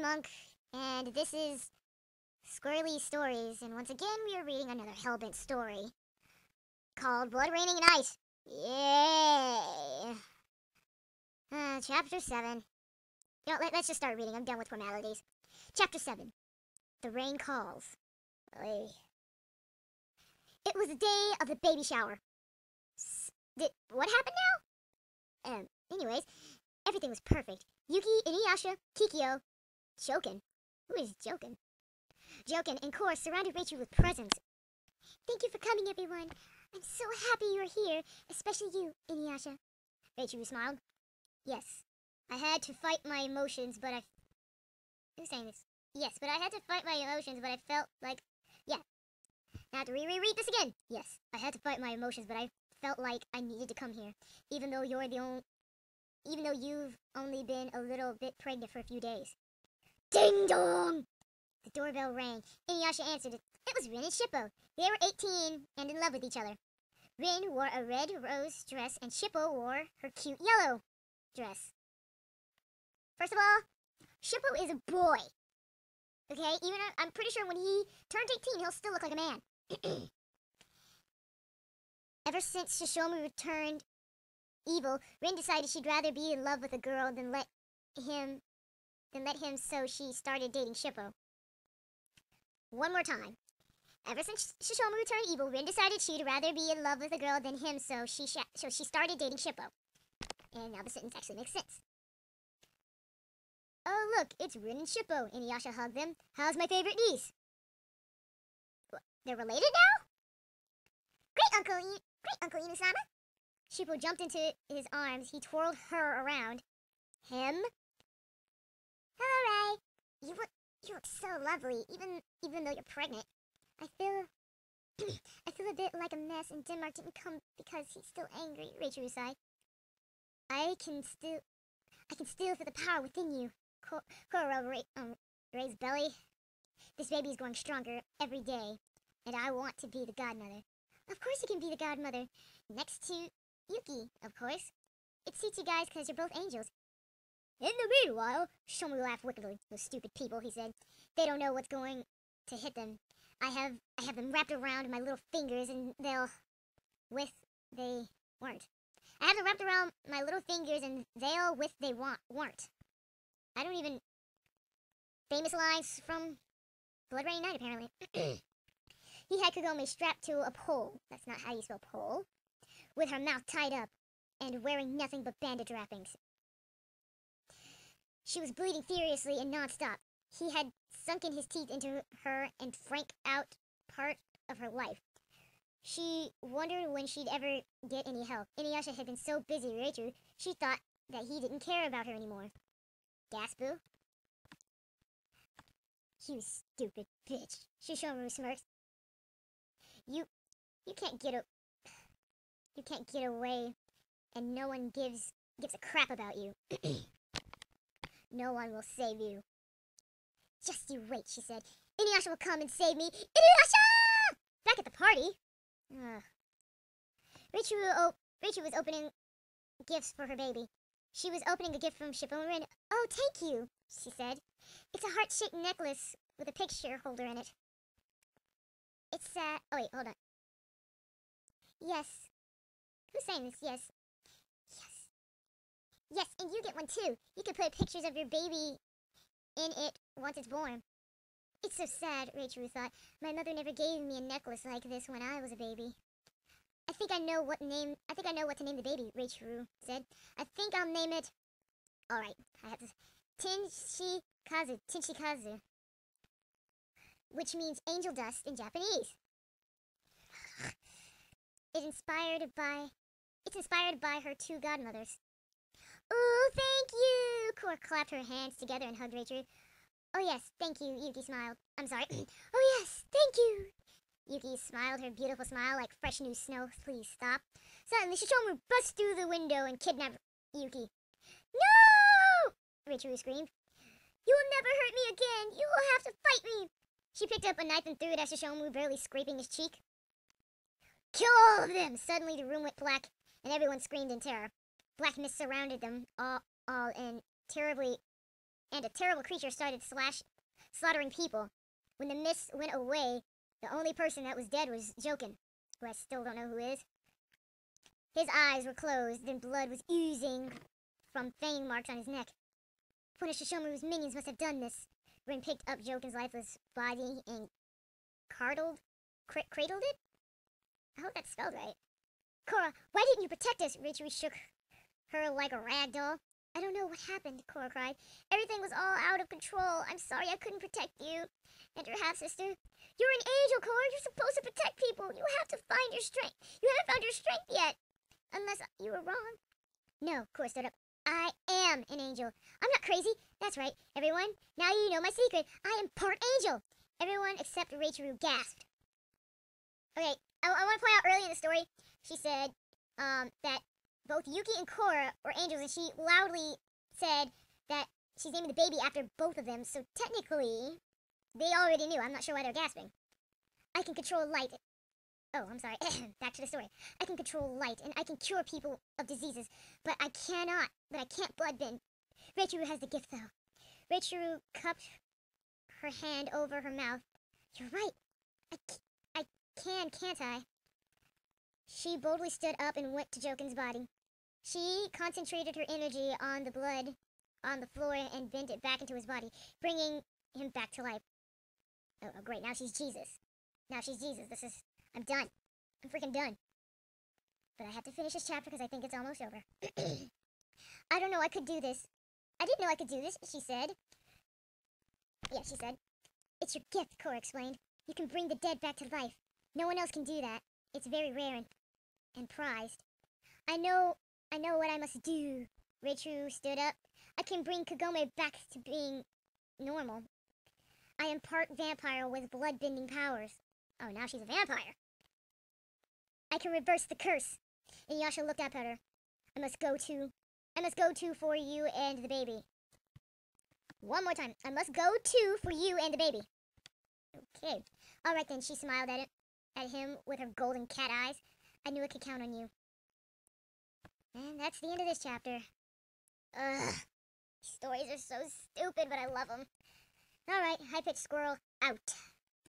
Monk, and this is Squirrely Stories, and once again we are reading another Hellbent story called Blood Raining and Ice. Yay! Chapter 7. Let's just start reading. I'm done with formalities. Chapter 7. The Rain Calls. Oy. It was the day of the baby shower. What happened now? Anyways, everything was perfect. Yuki, Inuyasha, Kikyo, Joken. Who is Joken? Joken and Kor surrounded Rachel with presents. Thank you for coming, everyone. I'm so happy you're here, especially you, Inuyasha. Rachel smiled. Yes, I had to fight my emotions, but Who's saying this? Yes, but I had to fight my emotions, but I felt like... Yeah. Now I have to reread this again. Yes, I had to fight my emotions, but I felt like I needed to come here, even though you've only been a little bit pregnant for a few days. Ding dong! The doorbell rang. Inuyasha answered it. It was Rin and Shippo. They were 18 and in love with each other. Rin wore a red rose dress and Shippo wore her cute yellow dress. First of all, Shippo is a boy. Okay? I'm pretty sure when he turns 18, he'll still look like a man. Ever since Shishomu returned evil, Rin decided she'd rather be in love with a girl than let him, so she started dating Shippo. One more time. Ever since Shishomu turned evil, Rin decided she'd rather be in love with a girl than him, so she started dating Shippo. And now the sentence actually makes sense. Oh, look, it's Rin and Shippo. Inuyasha hugged them. How's my favorite niece? They're related now? Great Uncle Inusama. Shippo jumped into his arms. He twirled her around. Him? Hello, Ray. You look so lovely, even though you're pregnant. I feel a bit like a mess, and Denmark didn't come because he's still angry. Rachel sighed. I can still feel the power within you. Koro raised belly. This baby is growing stronger every day, and I want to be the godmother. Of course you can be the godmother. Next to Yuki, of course. It suits you guys because you're both angels. In the meanwhile, Shomu laughed wickedly. Those stupid people, he said. They don't know what's going to hit them. I have them wrapped around my little fingers, and they weren't. I have them wrapped around my little fingers, and they weren't. I don't even... Famous lines from Blood Rain Night, apparently. He had Kagome strapped to a pole. That's not how you spell pole. With her mouth tied up, and wearing nothing but bandage wrappings. She was bleeding furiously and non-stop. He had sunken his teeth into her and franked out part of her life. She wondered when she'd ever get any help. Inuyasha had been so busy with Rachel, she thought that he didn't care about her anymore. Gaspu? You stupid bitch. Shishomaru smirked. You can't get away, and no one gives a crap about you. No one will save you. Just you wait, she said. Inuyasha will come and save me. Inuyasha! Back at the party. Rachel was opening gifts for her baby. She was opening a gift from Shippo and Rin. Oh, thank you, she said. It's a heart-shaped necklace with a picture holder in it. It's sad. Oh, wait, hold on. Yes. Who's saying this? Yes. Yes, and you get one too. You can put pictures of your baby in it once it's born. It's so sad, Rachel thought. My mother never gave me a necklace like this when I was a baby. I think I know what to name the baby, Rachel said. I think I'll name it... Alright, I have to... Tinshikazu. Which means angel dust in Japanese. It's inspired by her two godmothers. Oh, thank you! Kor clapped her hands together and hugged Rachel. Oh yes, thank you, Yuki smiled. I'm sorry. Oh yes, thank you! Yuki smiled her beautiful smile like fresh new snow. Please stop. Suddenly, Shishomaru burst through the window and kidnapped Yuki. No! Rachel screamed. You will never hurt me again! You will have to fight me! She picked up a knife and threw it at Shishomaru, barely scraping his cheek. Kill all of them! Suddenly the room went black, and everyone screamed in terror. Blackness surrounded them all and terribly and a terrible creature started slaughtering people. When the mist went away, the only person that was dead was Jokin, who I still don't know who is. His eyes were closed, and blood was oozing from fang marks on his neck. Punish Shishomaru's minions must have done this. Rin picked up Jokin's lifeless body and cradled it? I hope that's spelled right. Korra, why didn't you protect us? Richu shook her like a rag doll. I don't know what happened, Korra cried. Everything was all out of control. I'm sorry I couldn't protect you and your half-sister. You're an angel, Korra. You're supposed to protect people. You have to find your strength. You haven't found your strength yet. Unless you were wrong. No, Korra stood up. I am an angel. I'm not crazy. That's right, everyone. Now you know my secret. I am part angel. Everyone except Rachel gasped. Okay, I want to point out early in the story, she said that both Yuki and Korra were angels, and she loudly said that she's naming the baby after both of them, so technically, they already knew. I'm not sure why they're gasping. I can control light. Oh, I'm sorry. Back to the story. I can control light, and I can cure people of diseases, but I can't bloodbend. Reichuru has the gift, though. Reichuru cupped her hand over her mouth. You're right. I can, can't I? She boldly stood up and went to Jokin's body. She concentrated her energy on the blood on the floor and bent it back into his body, bringing him back to life. Oh, great. Now she's Jesus. I'm done. I'm freaking done. But I have to finish this chapter because I think it's almost over. I don't know I could do this. I didn't know I could do this, she said. Yeah, she said. It's your gift, Korra explained. You can bring the dead back to life. No one else can do that. It's very rare and prized. I know what I must do. Reichuru stood up. I can bring Kagome back to being normal. I am part vampire with blood-bending powers. Oh, now she's a vampire. I can reverse the curse. Inuyasha looked up at her. I must go to for you and the baby. One more time. I must go to for you and the baby. Okay. All right then, she smiled at him with her golden cat eyes. I knew I could count on you. And that's the end of this chapter. Ugh. Stories are so stupid, but I love them. All right, high-pitched squirrel out.